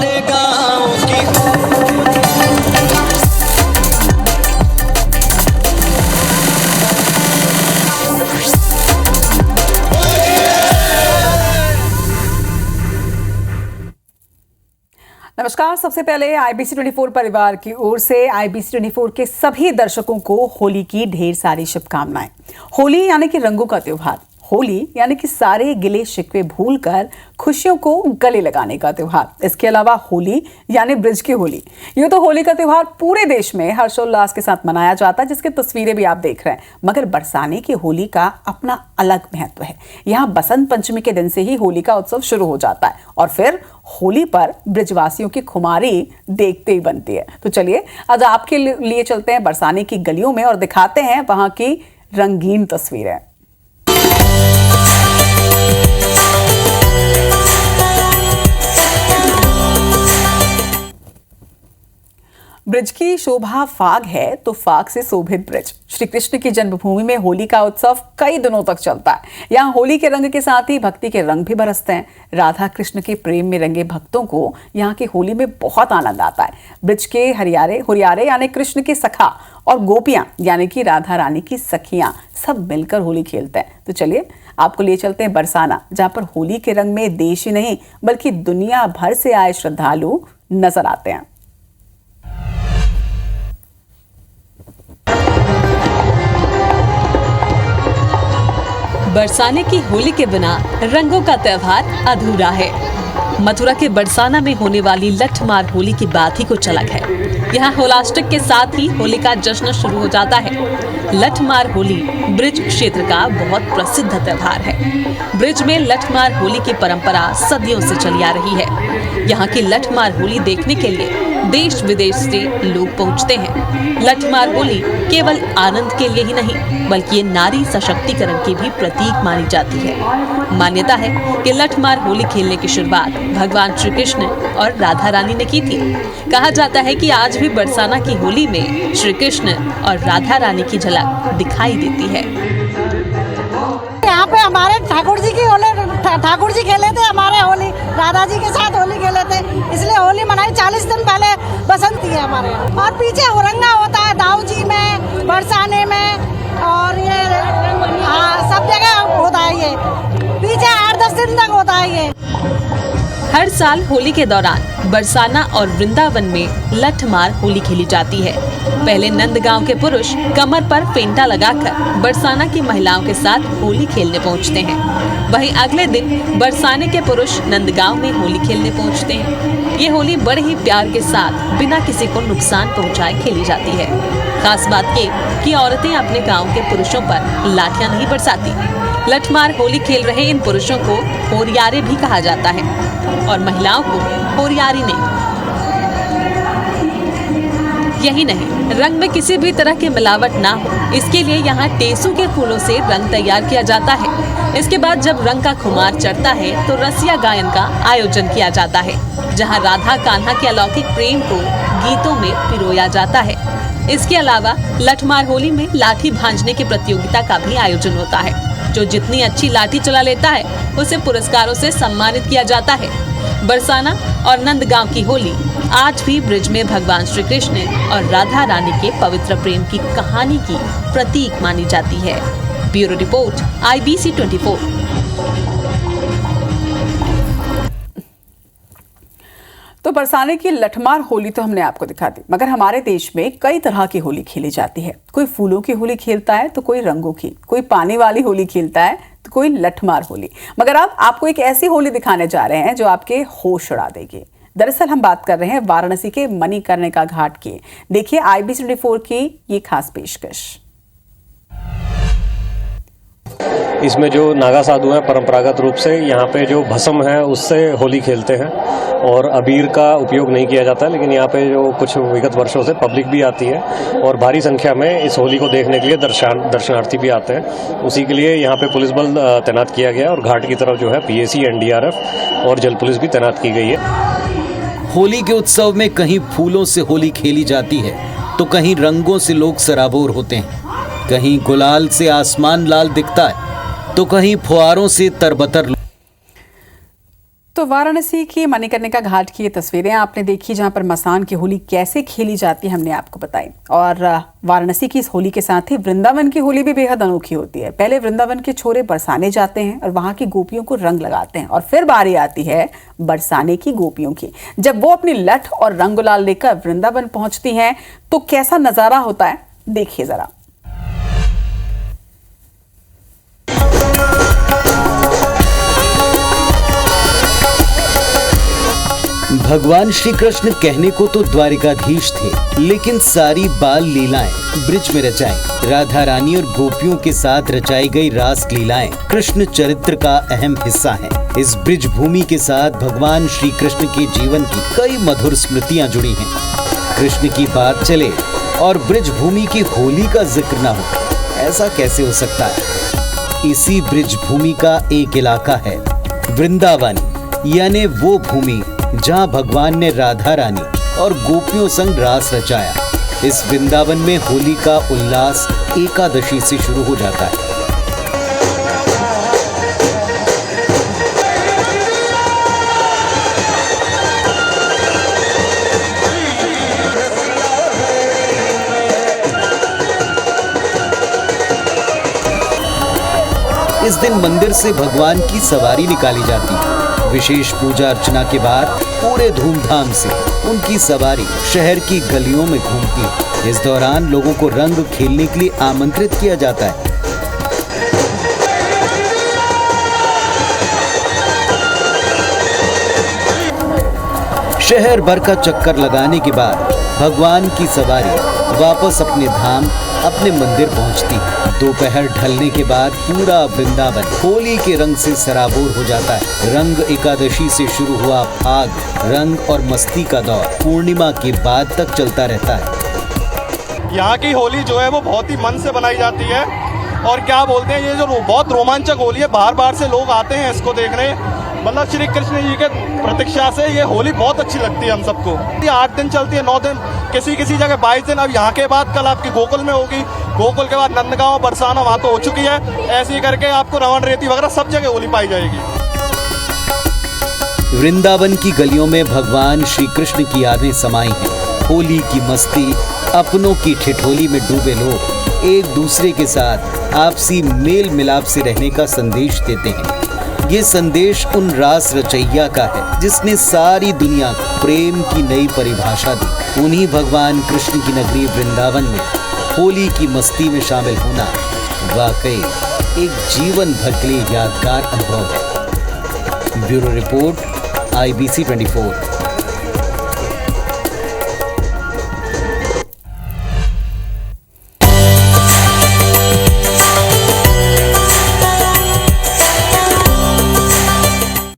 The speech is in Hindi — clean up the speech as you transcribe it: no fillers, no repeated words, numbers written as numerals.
हमारे गांव की। नमस्कार। सबसे पहले IBC 24 परिवार की ओर से IBC 24 के सभी दर्शकों को होली की ढेर सारी शुभकामनाएं। होली यानी कि रंगों का त्योहार, होली यानी कि सारे गिले शिकवे भूलकर खुशियों को गले लगाने का त्योहार। इसके अलावा होली यानी ब्रिज की होली। यूं तो होली का त्योहार पूरे देश में हर्षोल्लास के साथ मनाया जाता है, जिसकी तस्वीरें भी आप देख रहे हैं। मगर बरसाने की होली का अपना अलग महत्व है। यहाँ बसंत पंचमी के दिन से ही होली का उत्सव शुरू हो जाता है और फिर होली पर ब्रिजवासियों की खुमारी देखते ही बनती है। तो चलिए आज आपके लिए चलते हैं बरसाने की गलियों में और दिखाते हैं वहां की रंगीन तस्वीरें। ब्रिज की शोभा फाग है तो फाग से शोभित ब्रिज। श्री कृष्ण की जन्मभूमि में होली का उत्सव कई दिनों तक चलता है। यहाँ होली के रंग के साथ ही भक्ति के रंग भी बरसते हैं। राधा कृष्ण के प्रेम में रंगे भक्तों को यहाँ की होली में बहुत आनंद आता है। ब्रिज के हुरियारे यानी कृष्ण की सखा और गोपियां यानी कि राधा रानी की सखियां सब मिलकर होली खेलते हैं। तो चलिए आपको ले चलते हैं बरसाना, जहाँ पर होली के रंग में देश ही नहीं बल्कि दुनिया भर से आए श्रद्धालु नजर आते हैं। बरसाने की होली के बिना रंगों का त्योहार अधूरा है। मथुरा के बरसाना में होने वाली लठमार होली की बात ही कुछ अलग है। यहाँ होलाष्टक के साथ ही होली का जश्न शुरू हो जाता है। लठमार होली ब्रिज क्षेत्र का बहुत प्रसिद्ध त्योहार है। ब्रिज में लठमार होली की परंपरा सदियों से चली आ रही है। यहाँ की लठमार होली देखने के लिए देश विदेश से लोग पहुँचते हैं। लठमार होली केवल आनंद के लिए ही नहीं बल्कि ये नारी सशक्तिकरण की भी प्रतीक मानी जाती है। मान्यता है कि लठमार होली खेलने की शुरुआत भगवान श्री कृष्ण और राधा रानी ने की थी। कहा जाता है कि आज भी बरसाना की होली में श्री कृष्ण और राधा रानी की झलक दिखाई देती है। यहाँ पे हमारे ठाकुर जी खेले थे, हमारे होली राधा जी के साथ होली खेले थे, इसलिए होली मनाई। 40 दिन पहले बसंती है हमारे यहाँ। और पीछे हुरंगा होता है दाऊ जी में, बरसाने में, और ये सब जगह होता है। ये पीछे 8-10 दिन तक होता है। ये हर साल होली के दौरान बरसाना और वृंदावन में लठमार होली खेली जाती है। पहले नंदगांव के पुरुष कमर पर फेंटा लगाकर बरसाना की महिलाओं के साथ होली खेलने पहुंचते हैं। वहीं अगले दिन बरसाने के पुरुष नंदगांव में होली खेलने पहुंचते हैं। ये होली बड़े ही प्यार के साथ बिना किसी को नुकसान पहुंचाए खेली जाती है। खास बात ये कि औरतें अपने गाँव के पुरुषों पर लाठियां नहीं बरसाती। लठमार होली खेल रहे इन पुरुषों को होरियारे भी कहा जाता है और महिलाओं को होरियारी नहीं। यही नहीं, रंग में किसी भी तरह की मिलावट ना हो इसके लिए यहाँ टेसू के फूलों से रंग तैयार किया जाता है। इसके बाद जब रंग का खुमार चढ़ता है तो रसिया गायन का आयोजन किया जाता है, जहाँ राधा कान्हा के अलौकिक प्रेम को गीतों में पिरोया जाता है। इसके अलावा लठमार होली में लाठी भांजने की प्रतियोगिता का भी आयोजन होता है। जो जितनी अच्छी लाठी चला लेता है उसे पुरस्कारों से सम्मानित किया जाता है। बरसाना और नंदगांव की होली आज भी ब्रिज में भगवान श्री कृष्ण और राधा रानी के पवित्र प्रेम की कहानी की प्रतीक मानी जाती है। Bureau report IBC 24। तो बरसाने की लठमार होली तो हमने आपको दिखा दी, मगर हमारे देश में कई तरह की होली खेली जाती है। कोई फूलों की होली खेलता है तो कोई रंगों की, कोई पानी वाली होली खेलता है तो कोई लठमार होली। मगर अब आपको एक ऐसी होली दिखाने जा रहे हैं जो आपके होश उड़ा देगी। दरअसल हम बात कर रहे हैं वाराणसी के मणिकर्णिका घाट की। देखिए IBC 24 की ये खास पेशकश। इसमें जो नागा साधु हैं परंपरागत रूप से यहाँ पे जो भस्म है उससे होली खेलते हैं और अबीर का उपयोग नहीं किया जाता है। लेकिन यहाँ पे जो कुछ विगत वर्षों से पब्लिक भी आती है और भारी संख्या में इस होली को देखने के लिए दर्शनार्थी भी आते हैं। उसी के लिए यहाँ पे पुलिस बल तैनात किया गया और घाट की तरफ जो है PAC, NDRF और जल पुलिस भी तैनात की गई है। होली के उत्सव में कहीं फूलों से होली खेली जाती है तो कहीं रंगों से लोग सराबोर होते हैं। कहीं गुलाल से आसमान लाल दिखता है तो कहीं फुहारों से तरबतर। तो तो वाराणसी की मणिकर्णिका घाट की ये तस्वीरें आपने देखी, जहां पर मसान की होली कैसे खेली जाती है हमने आपको बताई। और वाराणसी की इस होली के साथ ही वृंदावन की होली भी बेहद अनोखी होती है। पहले वृंदावन के छोरे बरसाने जाते हैं और वहां की गोपियों को रंग लगाते हैं, और फिर बारी आती है बरसाने की गोपियों की। जब वो अपनी लठ और रंग गुलाल लेकर वृंदावन पहुंचती हैं तो कैसा नजारा होता है, देखिए जरा। भगवान श्री कृष्ण कहने को तो द्वारिकाधीश थे, लेकिन सारी बाल लीलाएं ब्रिज में रचाई। राधा रानी और गोपियों के साथ रचाई गई रास लीलाएं कृष्ण चरित्र का अहम हिस्सा हैं। इस ब्रिज भूमि के साथ भगवान श्री कृष्ण के जीवन की कई मधुर स्मृतियां जुड़ी हैं। कृष्ण की बात चले और ब्रिज भूमि की होली का जिक्र न हो, ऐसा कैसे हो सकता है। इसी ब्रिज भूमि का एक इलाका है वृंदावन, यानी वो भूमि जहां भगवान ने राधा रानी और गोपियों संग रास रचाया। इस वृंदावन में होली का उल्लास एकादशी से शुरू हो जाता है। इस दिन मंदिर से भगवान की सवारी निकाली जाती है। विशेष पूजा अर्चना के बाद पूरे धूमधाम से उनकी सवारी शहर की गलियों में घूमती है। इस दौरान लोगों को रंग खेलने के लिए आमंत्रित किया जाता है। शहर भर का चक्कर लगाने के बाद भगवान की सवारी वापस अपने धाम, अपने मंदिर पहुंचती है। दोपहर ढलने के बाद पूरा वृंदावन होली के रंग से सराबोर हो जाता है। रंग एकादशी से शुरू हुआ फाग, रंग और मस्ती का दौर पूर्णिमा के बाद तक चलता रहता है। यहाँ की होली जो है वो बहुत ही मन से बनाई जाती है, और क्या बोलते हैं, ये जो बहुत रोमांचक होली है, बार बार से लोग आते हैं इसको देखने। मतलब श्री कृष्ण जी के प्रतीक्षा से ये होली बहुत अच्छी लगती है हम सबको। ये 8 दिन चलती है, 9 दिन, किसी किसी जगह 22 दिन। अब यहाँ के बाद कल आपकी गोकुल में होगी, गोकुल के बाद नंदगांव, बरसाना वहाँ तो हो चुकी है। ऐसे ही करके आपको रवण रेती वगैरह सब जगह होली पाई जाएगी। वृंदावन की गलियों में भगवान श्री कृष्ण की यादें समाई हैं। होली की मस्ती, अपनों की ठिठोली में डूबे लोग एक दूसरे के साथ आपसी मेल मिलाप से रहने का संदेश देते हैं। ये संदेश उन रास रचैया का है जिसने सारी दुनिया को प्रेम की नई परिभाषा दी। उन्हीं भगवान कृष्ण की नगरी वृंदावन में होली की मस्ती में शामिल होना वाकई एक जीवन भर के लिए यादगार अनुभव है। Bureau report, IBC 24।